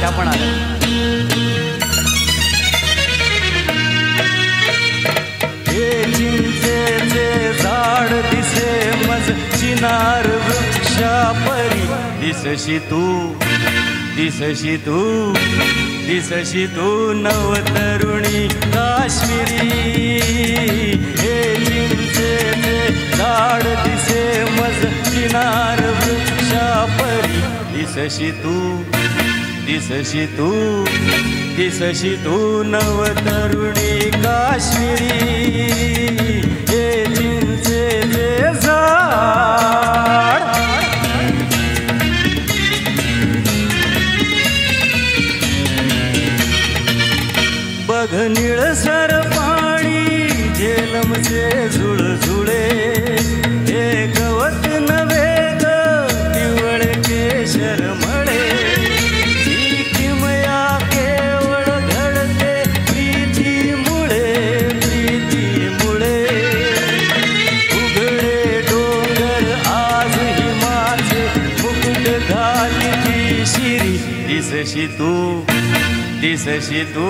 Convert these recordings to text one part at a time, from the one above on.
त्या पण आल्या. चिंचेचे झाड दिसे मज चिनार वृक्षा परी दिसशी तू दिसशी तू दिसशी तू नवतरुणी काश्मीरी. हे चिंचेचे झाड दिसे मज चिनार वृक्षा परी दिसशी तू दिसशी तू दिसशी तू नवतरुणी काश्मीरी. हे चिंचेचे झाड बघ निळसर पाणी झेलमचे झुळझुळे. हे गवत नव्हे ग पिवळे केशर मळे. ही किमया केवळ घडते प्रीतीमुळे प्रीतीमुळे. उघडे डोंगर आज हिमाचे मुकुट घालीची शिरी दिसशी तू दिसशी तू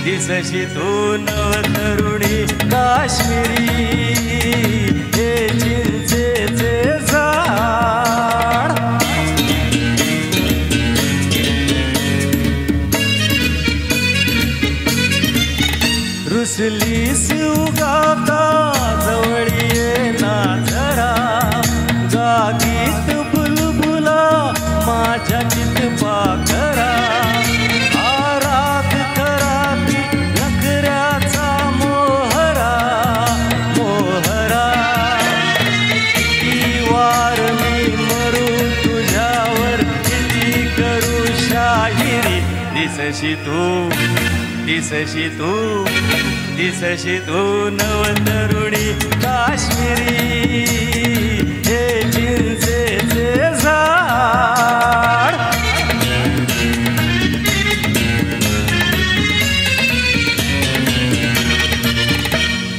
दिसशी तू नवतरुणी काश्मीरी. हे चिंचेचे झाड रुसलीस उगाता जवळी ये ना जरा. गागीत बुलबुला माझ्या चितपाखरा. दिसशी तू दिसशी तू दिसशी तू नवतरुणी काश्मीरी. हे चिंचेचे झाड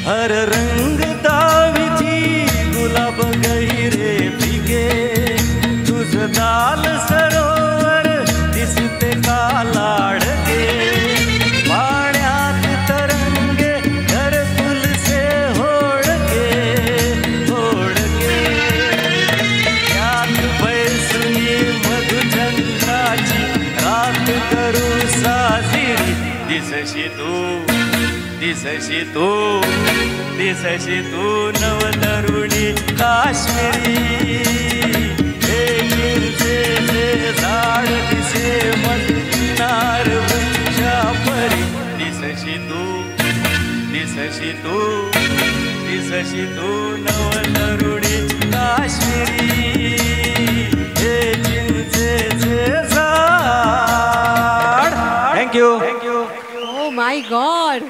हर रंग दावीची गुलाब गहिरे फिगे. तुझ दाल सरोवर दिसते का लाडके. पाण्यात तरंगे घरकुल से होडके होडके. त्यात बैसुनी मधुचंद्राची रात करू साजिरी. दिसशी तू दिसशी तू दिसशी तू नवतरुणी काश्मीरी. हे चिंचेचे झाड दिसे मज चिनार वृक्षा परी दिसशी तू दिसशी तू दिसशी तू नवतरुणी काश्मीरी. हे चिंचेचे झाड. थँक्यू. Oh my God.